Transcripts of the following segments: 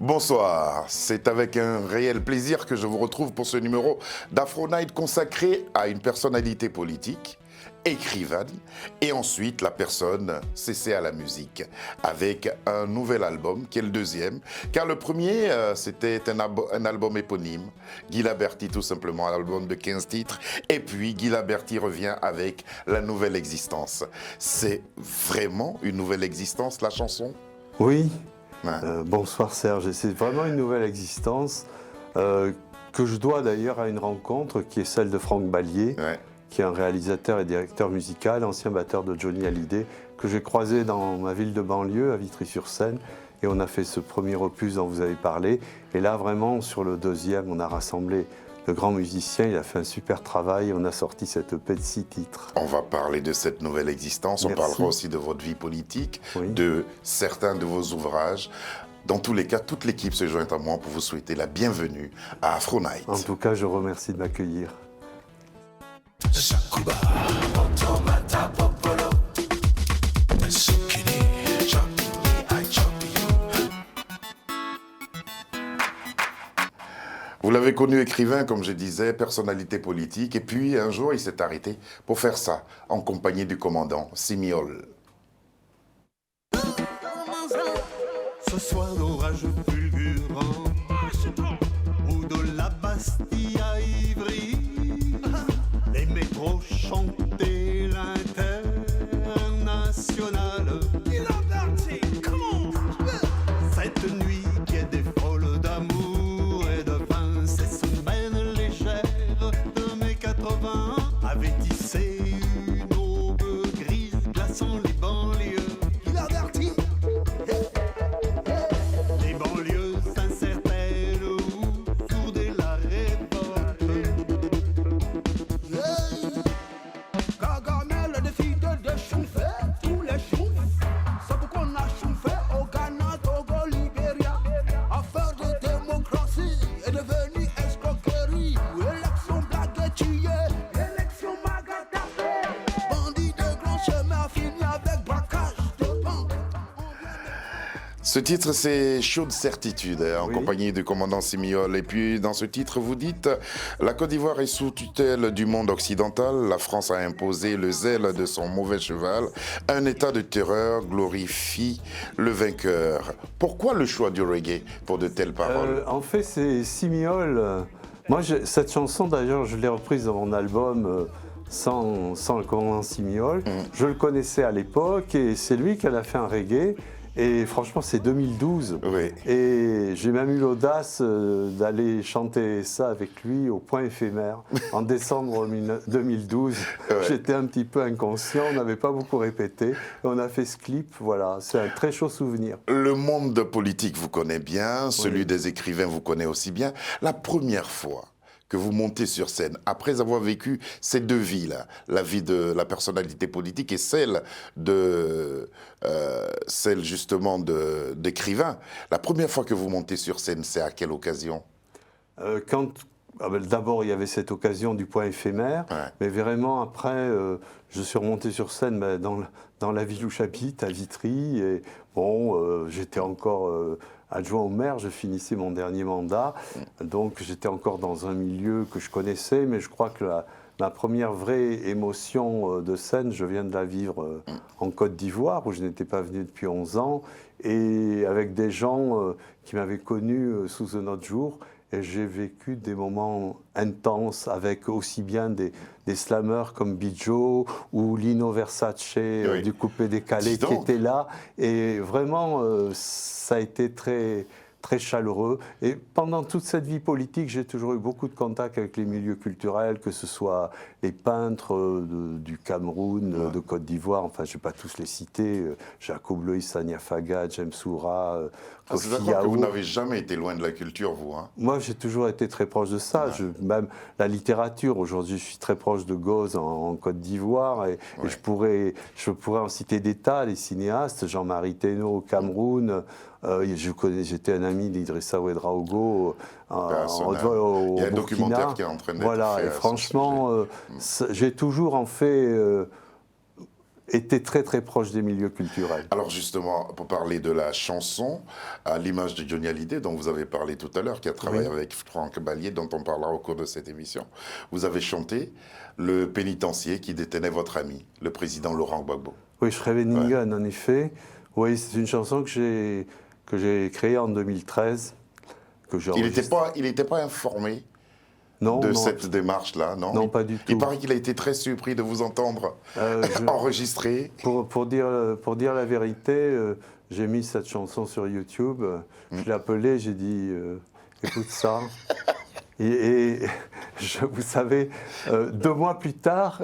Bonsoir, c'est avec un réel plaisir que je vous retrouve pour ce numéro d'Afro Night consacré à une personnalité politique, écrivaine, et ensuite la personne cessée à la musique, avec un nouvel album qui est le deuxième, car le premier c'était un album éponyme, Guy Laberty tout simplement, un album de 15 titres, et puis Guy Laberty revient avec La Nouvelle Existence. C'est vraiment une nouvelle existence la chanson ? Oui. Ouais. Bonsoir Serge, c'est vraiment une nouvelle existence que je dois d'ailleurs à une rencontre qui est celle de Franck Ballier, Ouais. qui est un réalisateur et directeur musical, ancien batteur de Johnny Hallyday, que j'ai croisé dans ma ville de banlieue, à Vitry-sur-Seine, et on a fait ce premier opus dont vous avez parlé. Et là vraiment sur le deuxième, on a rassemblé de grands musiciens, il a fait un super travail, on a sorti cette EP de 6 titres. On va parler de cette nouvelle existence, Merci. on parlera aussi de votre vie politique, Oui. de certains de vos ouvrages. Dans tous les cas, toute l'équipe se joint à moi pour vous souhaiter la bienvenue à Afro Night. En tout cas, je remercie de m'accueillir. Vous l'avez connu écrivain, comme je disais, personnalité politique, et puis un jour il s'est arrêté pour faire ça, en compagnie du commandant Simiol. Ce soir d'orage fulgurant ou de la Bastille à Ivry, les métros chantaient l'international. Cette nuit qui est des folles d'amour et de vin, ces semaines légères de mes 80 avaient tissé une aube grise glaçant les banlieues. Les banlieues s'incertaines où sourdait la révolte. Gargamel décide de chauffer tous les choufs. C'est pourquoi on a chauffé au Ghana, Togo, Libéria. Affaire de démocratie est devenue escroquerie. Élection blague et tuée, élection magatapée. Bandit de grand chemin fini avec braquage de banque. Ce titre, c'est Chaude Certitude, en Oui. compagnie du commandant Simiol. Et puis, dans ce titre, vous dites « La Côte d'Ivoire est sous tutelle du monde occidental. La France a imposé le zèle de son mauvais cheval. Un état de terreur glorifie le vainqueur. » Pourquoi le choix du reggae pour de telles paroles ? En fait, c'est Simiol. Cette chanson, d'ailleurs, je l'ai reprise dans mon album sans le commandant Simiol. Je le connaissais à l'époque et c'est lui qui en a fait un reggae. Et franchement, c'est 2012. Oui. Et j'ai même eu l'audace d'aller chanter ça avec lui au Point Éphémère en décembre 2012. Ouais. J'étais un petit peu inconscient, on n'avait pas beaucoup répété. Et on a fait ce clip, voilà, c'est un très chaud souvenir. Le monde politique vous connaît bien, celui Oui. des écrivains vous connaît aussi bien. La première fois que vous montez sur scène, après avoir vécu ces deux vies-là, la vie de la personnalité politique et celle justement d'écrivain, la première fois que vous montez sur scène, c'est à quelle occasion ? D'abord, il y avait cette occasion du Point Éphémère, Ouais. mais vraiment après, je suis remonté sur scène dans la ville où j'habite, à Vitry, et bon, j'étais encore adjoint au maire, je finissais mon dernier mandat, donc j'étais encore dans un milieu que je connaissais, mais je crois que la première vraie émotion de scène, je viens de la vivre en Côte d'Ivoire, où je n'étais pas venu depuis 11 ans, et avec des gens qui m'avaient connu sous un autre jour. Et j'ai vécu des moments intenses avec aussi bien des slammers comme Bijo ou Lino Versace Oui. du Coupé Décalé Dis donc. qui était là. Et vraiment, ça a été très, très chaleureux. Et pendant toute cette vie politique, j'ai toujours eu beaucoup de contacts avec les milieux culturels, que ce soit les peintres du Cameroun, de Côte d'Ivoire, enfin je ne vais pas tous les citer, Jacob Loïs, Sania Faga, James Soura, Kofi C'est-à-dire que Yaou. vous n'avez jamais été loin de la culture, vous, hein ? Moi, j'ai toujours été très proche de ça. Même la littérature, aujourd'hui, je suis très proche de Goz en Côte d'Ivoire. Et je pourrais en citer des tas, les cinéastes, Jean-Marie Thénault au Cameroun. J'étais un ami d'Idrissa Ouedraogo Il au y a un Burkina. documentaire qui est en train d'être Voilà, fait et à ce franchement, j'ai toujours en fait été très très proche des milieux culturels. Alors justement, pour parler de la chanson, à l'image de Johnny Hallyday, dont vous avez parlé tout à l'heure, qui a travaillé avec Franck Ballier, dont on parlera au cours de cette émission, vous avez chanté le pénitencier qui détenait votre ami, le président Laurent Gbagbo. Oui, Schreveningen, en effet. Oui, c'est une chanson que j'ai créée en 2013. Il n'était pas informé de cette démarche-là, non? Non, pas du tout. Il paraît qu'il a été très surpris de vous entendre enregistrer. Pour dire la vérité, j'ai mis cette chanson sur YouTube. Je l'ai appelé, j'ai dit écoute ça. Et vous savez, 2 mois plus tard,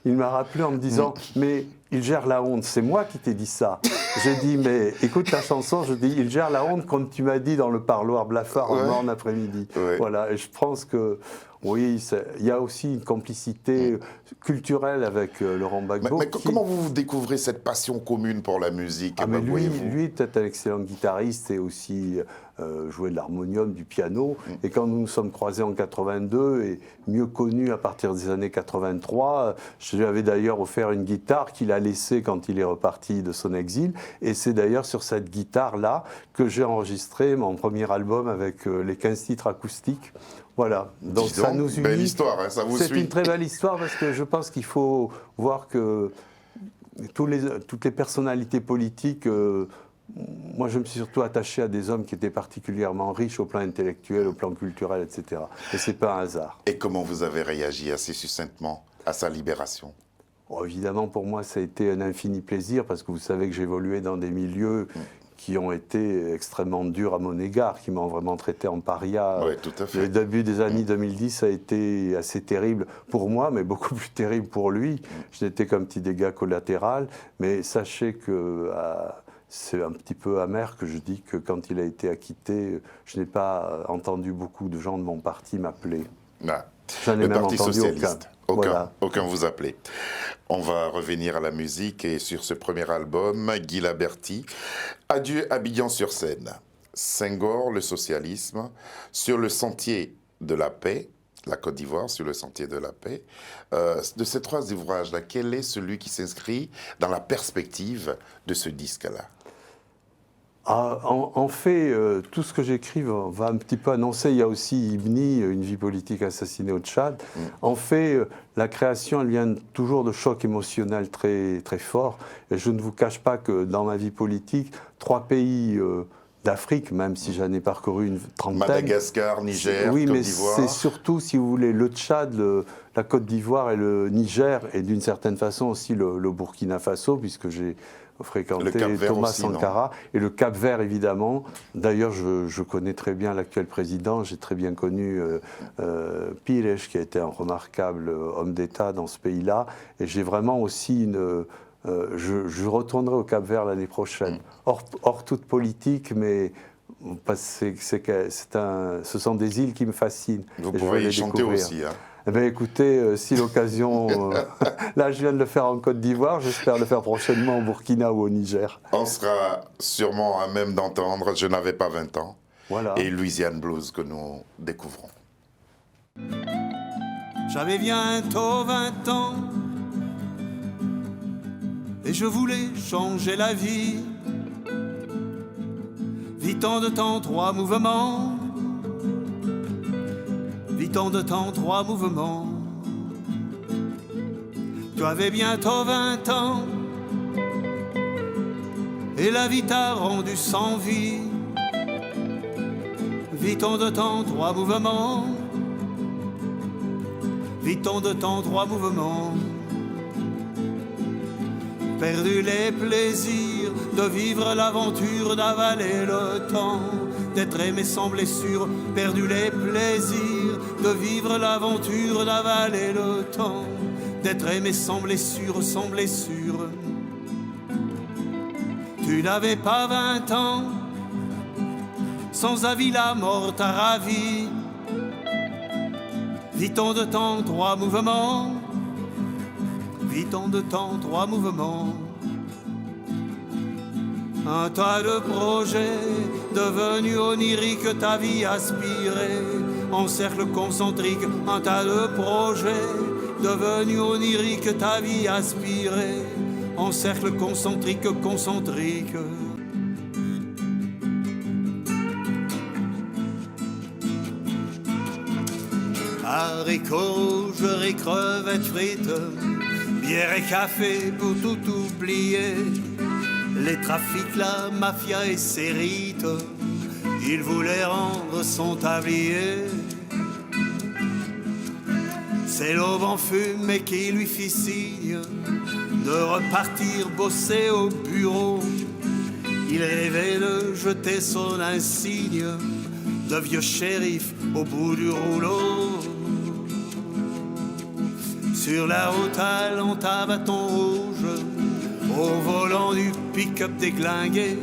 il m'a rappelé en me disant mais il gère la honte, c'est moi qui t'ai dit ça. J'ai dit mais écoute ta chanson, je dis il gère la honte comme tu m'as dit dans le parloir blafard en après-midi. Ouais. Voilà, et je pense que oui, il y a aussi une complicité culturelle avec Laurent Gbagbo. Mais comment vous découvrez cette passion commune pour la musique? Mais lui était un excellent guitariste et aussi jouait de l'harmonium, du piano. Et quand nous nous sommes croisés en 82 et mieux connus à partir des années 83, je lui avais d'ailleurs offert une guitare qu'il a laissée quand il est reparti de son exil. Et c'est d'ailleurs sur cette guitare-là que j'ai enregistré mon premier album avec les 15 titres acoustiques. Voilà, donc ça nous unit. Belle histoire, hein, ça vous suit. C'est une très belle histoire parce que je pense qu'il faut voir que toutes les personnalités politiques, moi je me suis surtout attaché à des hommes qui étaient particulièrement riches au plan intellectuel, au plan culturel, etc. Et c'est pas un hasard. Et comment vous avez réagi assez succinctement à sa libération? Évidemment, pour moi, ça a été un infini plaisir parce que vous savez que j'évoluais dans des milieux qui ont été extrêmement durs à mon égard, qui m'ont vraiment traité en paria. Oui, tout à fait. Le début des années 2010 a été assez terrible pour moi, mais beaucoup plus terrible pour lui. Je n'étais qu'un petit dégât collatéral, mais sachez que c'est un petit peu amer que je dis que quand il a été acquitté, je n'ai pas entendu beaucoup de gens de mon parti m'appeler. J'en ai le Parti Socialiste. Aucun vous appelait. On va revenir à la musique et sur ce premier album, Guy Laberty, Adieu Abidjan-sur-Seine, Senghor, le socialisme, Sur le sentier de la paix, la Côte d'Ivoire, Sur le sentier de la paix. De ces 3 ouvrages-là, quel est celui qui s'inscrit dans la perspective de ce disque-là? En fait, tout ce que j'écris va un petit peu annoncer. Il y a aussi Ibni, Une vie politique assassinée au Tchad. En fait, la création, elle vient toujours de chocs émotionnels très, très forts. Et je ne vous cache pas que dans ma vie politique, 3 pays d'Afrique, même si j'en ai parcouru une trentaine. Madagascar, Niger, Côte d'Ivoire. Oui, mais c'est surtout, si vous voulez, le Tchad, la Côte d'Ivoire et le Niger, et d'une certaine façon aussi le Burkina Faso, puisque j'ai fréquenté Thomas Sankara, et le Cap-Vert évidemment. D'ailleurs, je connais très bien l'actuel président, j'ai très bien connu Pires, qui a été un remarquable homme d'État dans ce pays-là, et j'ai vraiment aussi je retournerai au Cap-Vert l'année prochaine, hors toute politique, mais ce sont des îles qui me fascinent. Vous pourrez y chanter aussi, hein. Eh bien, écoutez, si l'occasion... là, je viens de le faire en Côte d'Ivoire, j'espère le faire prochainement au Burkina ou au Niger. On sera sûrement à même d'entendre « Je n'avais pas 20 ans voilà. » et Louisiane Blues que nous découvrons. J'avais bientôt 20 ans et je voulais changer la vie. 8 ans de temps, 3 mouvements. 8 ans de temps, 3 mouvements. Tu avais bientôt 20 ans et la vie t'a rendu sans vie. 8 ans de temps, 3 mouvements. 8 ans de temps, 3 mouvements. Perdu les plaisirs de vivre l'aventure, d'avaler le temps, d'être aimé sans blessure. Perdu les plaisirs de vivre l'aventure, d'avaler le temps, d'être aimé sans blessure, sans blessure. Tu n'avais pas 20 ans, sans avis la mort t'a ravi. 8 ans de temps, 3 mouvements. 8 ans de temps, 3 mouvements. Un tas de projets devenus oniriques, ta vie aspirée en cercle concentrique. Un tas de projets devenus oniriques, ta vie aspirée en cercle concentrique, concentrique. Haricots rouges et crevettes frites, bière et café pour tout oublier. Les trafics, la mafia et ses rites, il voulait rendre son tablier. C'est l'aube en fumée qui lui fit signe de repartir bosser au bureau. Il rêvait de jeter son insigne de vieux shérif au bout du rouleau. Sur la route allant à bâton rouge, au volant du pick-up déglingué,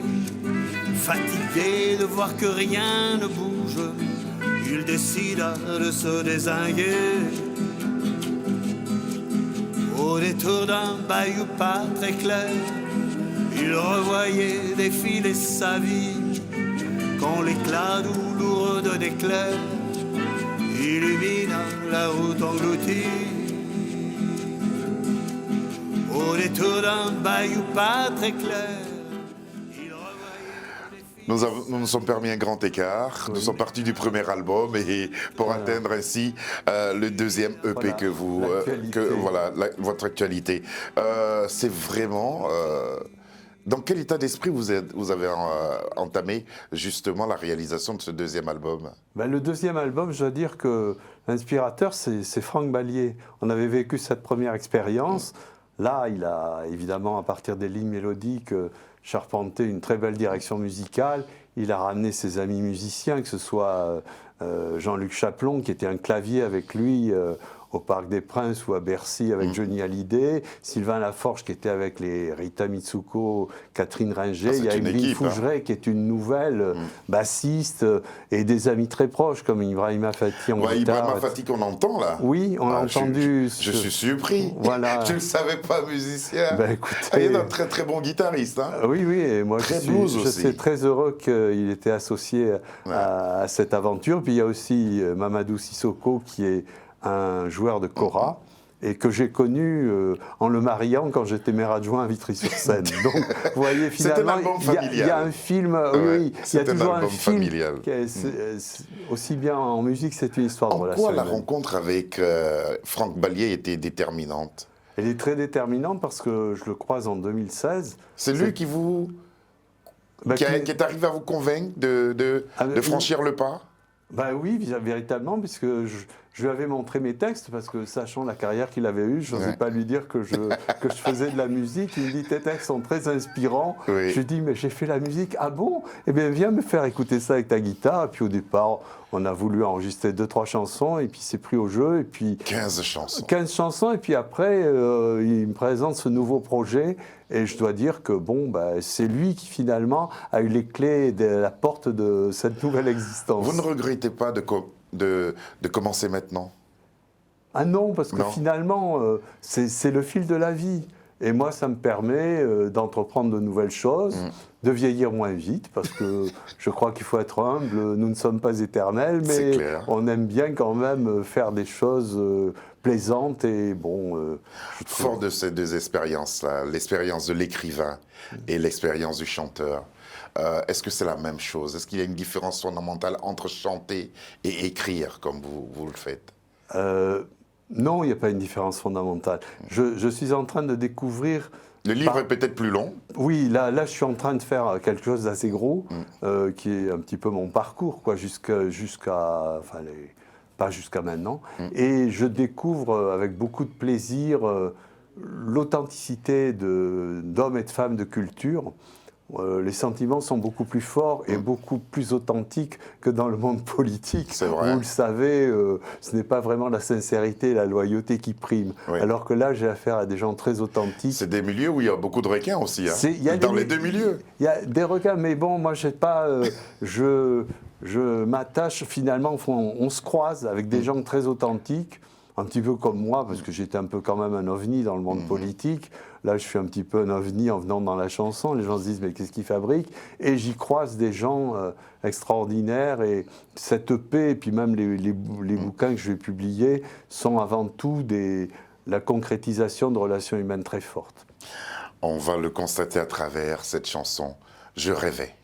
fatigué de voir que rien ne bouge, il décida de se dézinguer. Au détour d'un bayou pas très clair, il revoyait défiler sa vie, quand l'éclat douloureux d'un éclair illumina la route engloutie. Au détour d'un bayou pas très clair, il revoyait Nous nous sommes permis un grand écart. Nous sommes partis du premier album et pour atteindre ainsi le deuxième EP Voilà, que vous, votre actualité. C'est vraiment. Dans quel état d'esprit vous avez entamé justement la réalisation de ce deuxième album? Ben, le deuxième album, je dois dire que l'inspirateur, c'est Franck Ballier. On avait vécu cette première expérience. Là, il a évidemment, à partir des lignes mélodiques, charpenté une très belle direction musicale. Il a ramené ses amis musiciens, que ce soit Jean-Luc Chaplon, qui était un clavier avec lui au Parc des Princes ou à Bercy avec Johnny Hallyday, Sylvain Laforge qui était avec les Rita Mitsuko, Catherine Ringer, il y a Emeline Fougeret qui est une nouvelle bassiste et des amis très proches comme Ibrahima Fati en guitare. Ibrahima Fati qu'on entend là. Oui, on l'a entendu. Je suis surpris. Voilà. Je ne le savais pas musicien. Ben, écoutez, il est un très très bon guitariste. Hein. Oui, et moi très je suis très heureux qu'il était associé à cette aventure. Puis il y a aussi Mamadou Sissoko qui est un joueur de kora et que j'ai connu en le mariant quand j'étais maire adjoint à Vitry-sur-Seine. Donc, vous voyez, finalement, il y a un film, oui, il y a toujours un film familial. Aussi bien en musique, c'est une histoire de relation. En quoi la rencontre avec Franck Ballier était déterminante? Elle est très déterminante parce que je le croise en 2016. C'est lui qui vous... qui est arrivé à vous convaincre de franchir le pas? Ben oui, véritablement, puisque je lui avais montré mes textes, parce que sachant la carrière qu'il avait eue, je n'osais pas lui dire que je faisais de la musique. Il me dit, tes textes sont très inspirants. Oui. Je lui dis, mais j'ai fait la musique. Ah bon? Eh bien, viens me faire écouter ça avec ta guitare. Et puis au départ, on a voulu enregistrer 2-3 chansons, et puis c'est pris au jeu. Et puis 15 chansons. 15 chansons, et puis après, il me présente ce nouveau projet. Et je dois dire que c'est lui qui finalement a eu les clés de la porte de cette nouvelle existence. Vous ne regrettez pas de commencer maintenant? Ah non, parce que finalement, c'est le fil de la vie. Et moi, ça me permet d'entreprendre de nouvelles choses, de vieillir moins vite, parce que je crois qu'il faut être humble. Nous ne sommes pas éternels, mais on aime bien quand même faire des choses plaisantes et bon... Fort de ces deux expériences-là, l'expérience de l'écrivain et l'expérience du chanteur, est-ce que c'est la même chose? Est-ce qu'il y a une différence fondamentale entre chanter et écrire, comme vous le faites? Non, il n'y a pas une différence fondamentale. Je suis en train de découvrir... Le livre est peut-être plus long? Oui, là, je suis en train de faire quelque chose d'assez gros, qui est un petit peu mon parcours, quoi, pas jusqu'à maintenant. Et je découvre avec beaucoup de plaisir l'authenticité d'hommes et de femmes de culture. Les sentiments sont beaucoup plus forts et beaucoup plus authentiques que dans le monde politique. C'est vrai. Vous le savez, ce n'est pas vraiment la sincérité et la loyauté qui priment. Oui. Alors que là, j'ai affaire à des gens très authentiques. C'est des milieux où il y a beaucoup de requins aussi. Hein. Dans les deux milieux. Il y a des requins, mais bon, moi, je sais pas... je m'attache finalement, on se croise avec des gens très authentiques, un petit peu comme moi, parce que j'étais un peu quand même un ovni dans le monde politique. Là, je suis un petit peu un ovni en venant dans la chanson. Les gens se disent, mais qu'est-ce qu'ils fabriquent? Et j'y croise des gens extraordinaires. Et cette EP, et puis même les bouquins que je vais publier, sont avant tout la concrétisation de relations humaines très fortes. On va le constater à travers cette chanson. Je rêvais.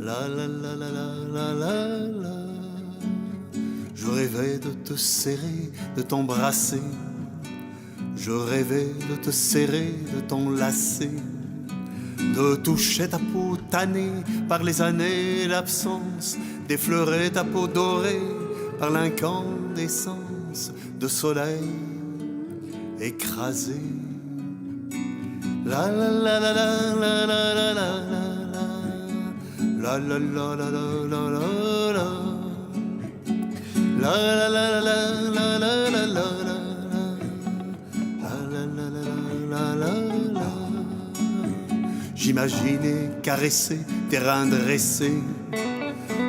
La la la la la la la la. Je rêvais de te serrer, de t'embrasser. Je rêvais de te serrer, de t'enlacer, de toucher ta peau tannée par les années d'absence, d'effleurer ta peau dorée par l'incandescence de soleil écrasé. La la la la la la la la la la la la la la la la la la la la. J'imaginais caresser tes reins dressés,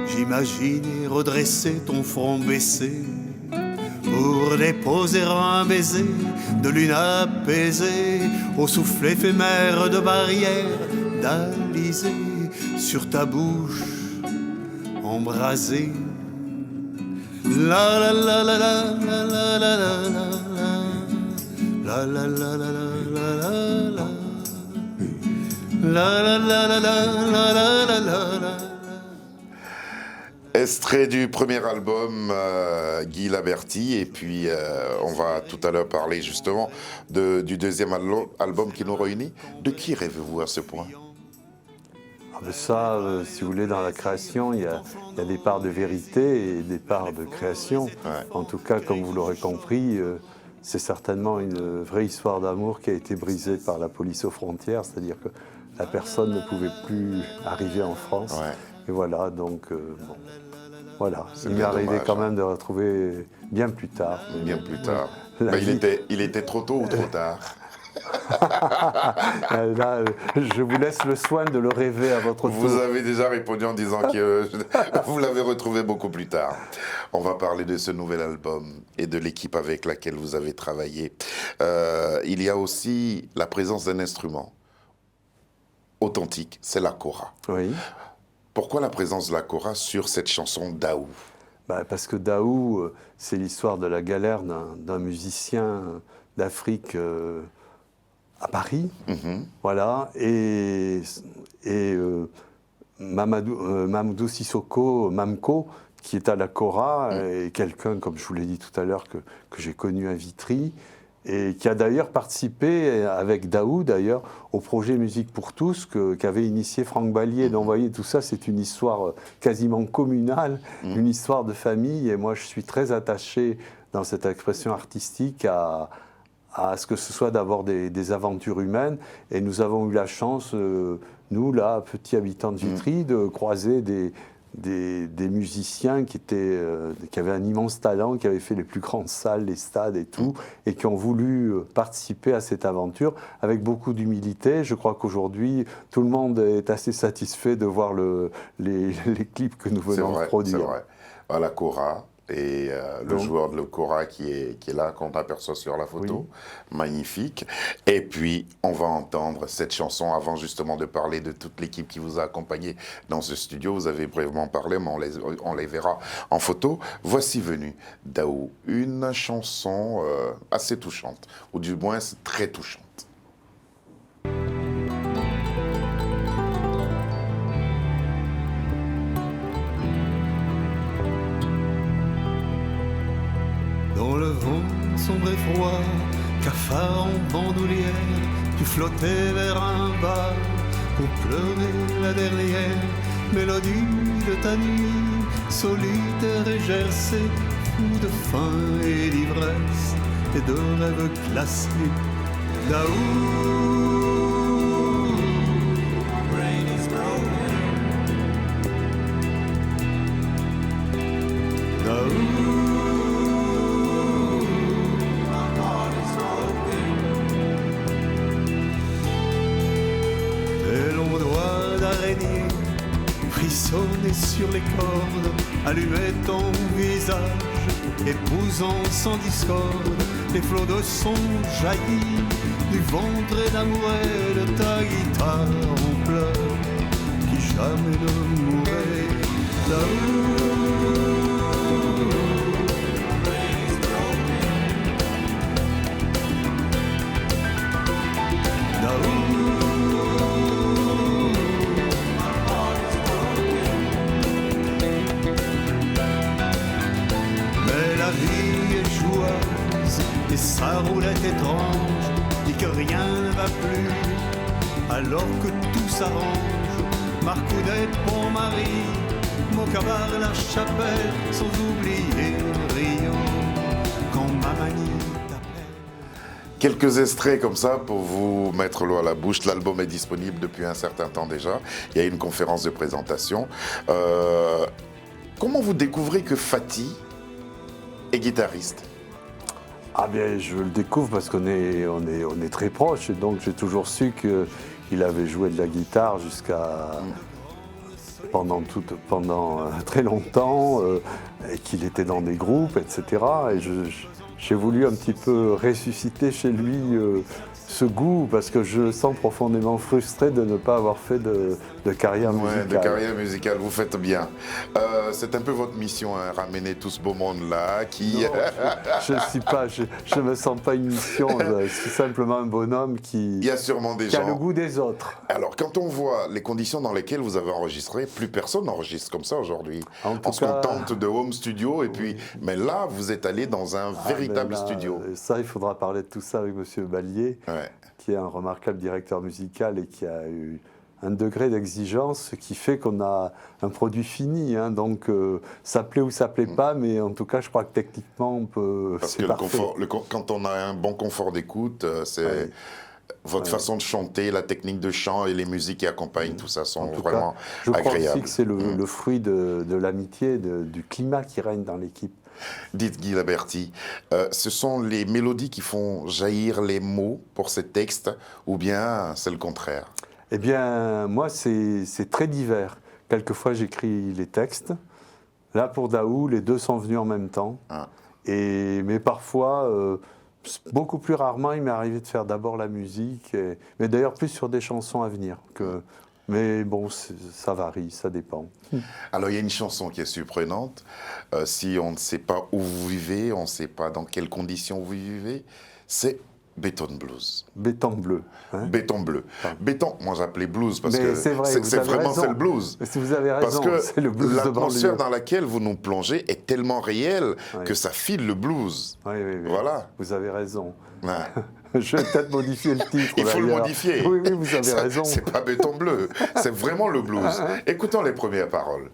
j'imaginais redresser ton front baissé pour déposer un baiser de lune apaisée au souffle éphémère de barrière d'Alizé sur ta bouche embrasée. La la la la la la la la la la la la la la la. La la la la la la la la la. Extrait du premier album, Guy Laberty, et puis on va tout à l'heure parler justement du deuxième album qui nous réunit. De qui rêvez-vous à ce point? Ça, si vous voulez, dans la création, il y a des parts de vérité et des parts de création. Ouais. En tout cas, comme vous l'aurez compris, c'est certainement une vraie histoire d'amour qui a été brisée par la police aux frontières, c'est-à-dire que la personne ne pouvait plus arriver en France. Ouais. Et voilà, donc, bon, voilà. C'est Il m'est bien arrivé dommage, quand même de retrouver bien plus tard. Bien plus tard. La Ben, vie- il était trop tôt ou trop tard? Là, je vous laisse le soin de le rêver à votre tour. Vous avez déjà répondu en disant que vous l'avez retrouvé beaucoup plus tard. On va parler de ce nouvel album et de l'équipe avec laquelle vous avez travaillé. Il y a aussi la présence d'un instrument authentique, c'est la kora. Oui. Pourquoi la présence de la kora sur cette chanson Daou? Parce que Daou, c'est l'histoire de la galère d'un musicien d'Afrique à Paris. Voilà. Et Mamadou Sissoko, Mamko, qui est à la Kora, est quelqu'un, comme je vous l'ai dit tout à l'heure, que j'ai connu à Vitry, et qui a d'ailleurs participé, avec Daou d'ailleurs, au projet Musique pour tous qu'avait initié Franck Ballier. Donc vous voyez, tout ça, c'est une histoire quasiment communale, une histoire de famille, et moi je suis très attaché dans cette expression artistique à ce que ce soit d'abord des aventures humaines, et nous avons eu la chance, nous là, petits habitants de Vitry, de croiser des musiciens qui avaient un immense talent, qui avaient fait les plus grandes salles, les stades et tout, et qui ont voulu participer à cette aventure avec beaucoup d'humilité. Je crois qu'aujourd'hui, tout le monde est assez satisfait de voir les clips que nous venons de produire. C'est vrai. À la kora. Et le joueur de la kora qui est là, qu'on aperçoit sur la photo, magnifique. Et puis, on va entendre cette chanson avant justement de parler de toute l'équipe qui vous a accompagné dans ce studio. Vous avez brièvement parlé, mais on les verra en photo. Voici venu Daou, une chanson assez touchante, ou du moins très touchante. Dans le vent sombre et froid, cafard en bandoulière, tu flottais vers un bar pour pleurer la dernière mélodie de ta nuit, solitaire et gercée, fou de faim et d'ivresse et de rêves classés. Daou, frissonnait sur les cordes, allumait ton visage, épousant sans discorde, les flots de son jaillis du ventre et d'amour et de ta guitare en pleurs, qui jamais ne mourrait. Daou, sa roulette étrange, dit que rien ne va plus, alors que tout s'arrange. Marcoudet, Pont-Marie, Mocabar, La Chapelle, sans oublier Rio, quand Mamani t'appelle. Quelques extraits comme ça pour vous mettre l'eau à la bouche. L'album est disponible depuis un certain temps déjà. Il y a une conférence de présentation. Comment vous découvrez que Fati est guitariste? Ah bien, je le découvre parce qu'on est très proches, et donc j'ai toujours su qu'il avait joué de la guitare pendant très longtemps, et qu'il était dans des groupes, etc. Et j'ai voulu un petit peu ressusciter chez lui ce goût, parce que je le sens profondément frustré de ne pas avoir fait de carrière musicale. De carrière musicale, vous faites bien. C'est un peu votre mission, hein, ramener tout ce beau monde-là qui... Non, je me sens pas une mission, je suis simplement un bonhomme Il y a sûrement des qui gens... a le goût des autres. Alors, quand on voit les conditions dans lesquelles vous avez enregistré, plus personne n'enregistre comme ça aujourd'hui. En tout On se cas- contente de home studio, et puis... Mais là, vous êtes allé dans un véritable Ben là, studio. Ça, il faudra parler de tout ça avec M. Ballier, Ouais. qui est un remarquable directeur musical et qui a eu un degré d'exigence qui fait qu'on a un produit fini. Hein. Donc, ça plaît ou ça plaît pas, mais en tout cas, je crois que techniquement, on peut. Parce c'est que parfait. quand on a un bon confort d'écoute, c'est... Ouais. Votre façon de chanter, la technique de chant et les musiques qui accompagnent, tout ça sont En tout vraiment cas, je crois agréables. aussi que c'est le fruit de l'amitié, du climat qui règne dans l'équipe. Dites Guy Laberty, ce sont les mélodies qui font jaillir les mots pour ces textes, ou bien c'est le contraire? Eh bien, moi, c'est très divers. Quelquefois, j'écris les textes. Là, pour Daou, les deux sont venus en même temps. Ah. Mais parfois, beaucoup plus rarement, il m'est arrivé de faire d'abord la musique. Mais d'ailleurs, plus sur des chansons à venir. Mais bon, ça varie, ça dépend. Alors il y a une chanson qui est surprenante. Si on ne sait pas où vous vivez, on ne sait pas dans quelles conditions vous vivez, c'est Béton Blues. Béton bleu. Hein. Béton bleu. Béton, moi j'appelais blues parce Mais que c'est vrai, vous avez vraiment raison. c'est le blues. Si vous avez Parce raison, que c'est le blues de l'atmosphère banlieue. dans laquelle vous nous plongez est tellement réelle Ouais. que ça file le blues. Oui, oui, oui. Voilà. Vous avez raison. Ouais. Je vais peut-être modifier le titre. Il faut le d'ailleurs. modifier. Oui, oui, vous avez raison. C'est pas Béton bleu, c'est vraiment le blues. Écoutons les premières paroles.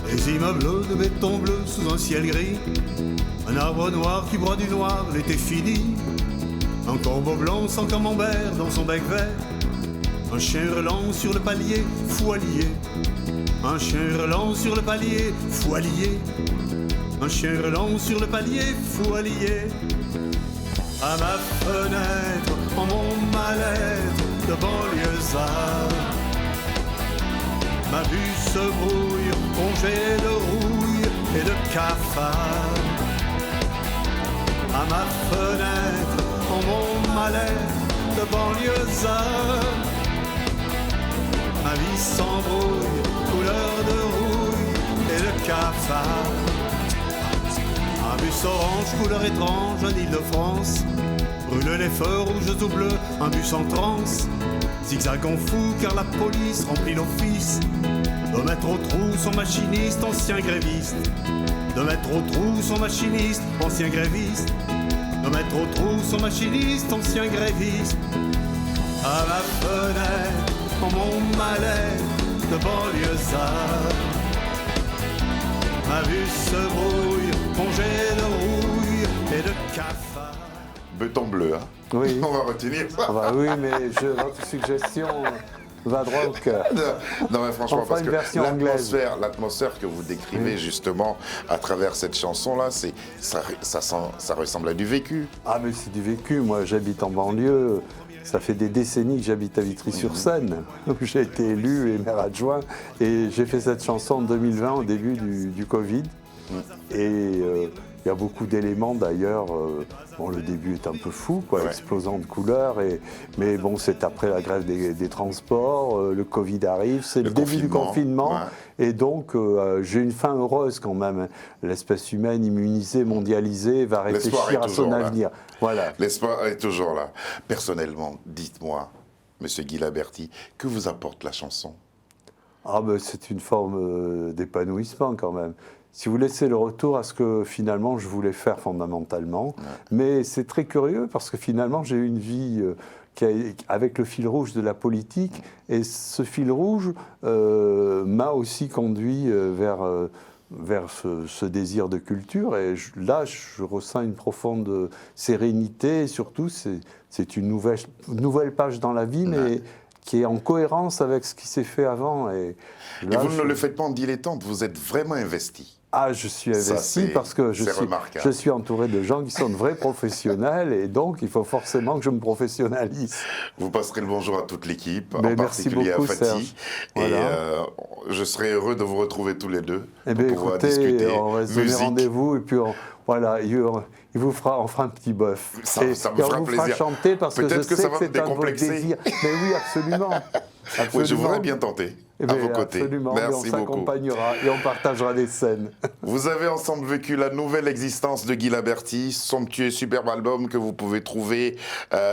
Des immeubles de béton bleu sous un ciel gris, un arbre noir qui broie du noir, l'été fini, un corbeau blanc sans camembert dans son bec vert, un chien hurlant sur le palier, fou allié, un chien hurlant sur le palier, fou allié, un chien hurlant sur le palier, fou allié. À ma fenêtre, en mon mal-être de banlieusard, ma vue se brouille, rongée de rouille et de cafard. À ma fenêtre, en mon mal-être de banlieusard, ma vie s'embrouille, couleur de rouille et de cafard. Un bus orange, couleur étrange, en Île-de-France, brûle les feux rouges ou bleus, un bus en transe. Zigzagant fou car la police remplit l'office de mettre au trou son machiniste, ancien gréviste. De mettre au trou son machiniste, ancien gréviste. De mettre au trou son machiniste, ancien gréviste. À ma fenêtre, en mon mal-être de banlieusard, ma vue se brouille, rongée de rouille et de cafard. Béton bleu, hein? Oui. On va retenir ça. Ah bah oui, mais votre suggestion va droit au cœur. Non mais franchement, On fera parce une que version anglaise. l'atmosphère que vous décrivez justement à travers cette chanson-là, ça ressemble à du vécu. Ah mais c'est du vécu, moi j'habite en banlieue, ça fait des décennies que j'habite à Vitry-sur-Seine, où j'ai été élu et maire adjoint, et j'ai fait cette chanson en 2020 au début du Covid, et il y a beaucoup d'éléments d'ailleurs, bon le début est un peu fou, quoi, Ouais. explosant de couleurs, mais bon c'est après la grève des transports, le Covid arrive, c'est le début du confinement, ouais. et donc j'ai une fin heureuse quand même, l'espèce humaine immunisée, mondialisée va L'espoir réfléchir est à son toujours là. avenir. Voilà. L'espoir est toujours là. Personnellement, dites-moi, Monsieur Guy Laberty, que vous apporte la chanson? Ah ben, c'est une forme d'épanouissement quand même. Si vous laissez le retour à ce que finalement je voulais faire fondamentalement, mais c'est très curieux parce que finalement j'ai eu une vie avec le fil rouge de la politique, et ce fil rouge m'a aussi conduit vers ce désir de culture, et là je ressens une profonde sérénité, et surtout c'est une nouvelle page dans la vie, mais qui est en cohérence avec ce qui s'est fait avant. Et vous ne le faites pas en dilettante, vous êtes vraiment investi. Ah, je suis investi parce que je suis entouré de gens qui sont de vrais professionnels, et donc il faut forcément que je me professionnalise. Vous passerez le bonjour à toute l'équipe, en merci particulier beaucoup, à Fatih. Serge. Voilà. Et je serai heureux de vous retrouver tous les deux pour pouvoir discuter on va se donner rendez-vous, et puis on fera un petit bœuf. Ça me fera on vous plaisir. fera chanter parce que je sais que c'est un de vos désirs. Mais oui, absolument. Oui, je voudrais bien tenter. À vos côtés. Absolument, merci on beaucoup. s'accompagnera et on partagera des scènes. Vous avez ensemble vécu la nouvelle existence de Guy Laberty, somptueux superbe album que vous pouvez trouver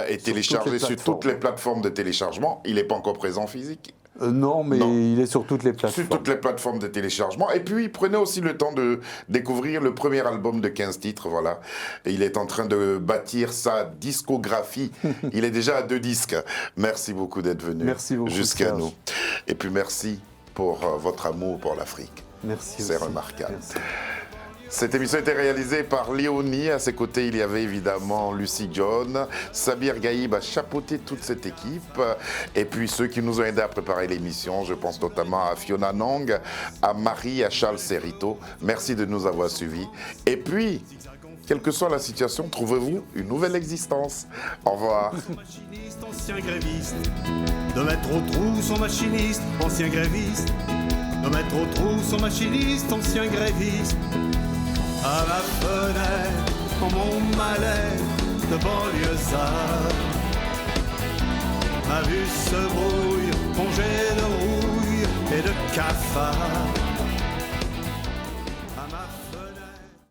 et télécharger sur toutes les plateformes de téléchargement. Il n'est pas encore présent physique. Non, mais il est sur toutes les plateformes. Sur toutes les plateformes de téléchargement. Et puis, prenez aussi le temps de découvrir le premier album de 15 titres, voilà. Et il est en train de bâtir sa discographie. Il est déjà à 2 disques. Merci beaucoup d'être venu jusqu'à nous. Et puis, merci pour votre amour pour l'Afrique. Merci. C'est remarquable. Merci. Cette émission était réalisée par Léonie. À ses côtés, il y avait évidemment Lucie John. Sabir Gaïb a chapeauté toute cette équipe. Et puis ceux qui nous ont aidés à préparer l'émission, je pense notamment à Fiona Nong, à Marie, à Charles Serrito. Merci de nous avoir suivis. Et puis, quelle que soit la situation, trouvez-vous une nouvelle existence. Au revoir. Machiniste, ancien gréviste, de mettre au trou son machiniste, ancien gréviste, de mettre au trou son machiniste, ancien gréviste. À la fenêtre, mon malais de banlieusard. Ma vue se brouille, congé de rouille et de cafard.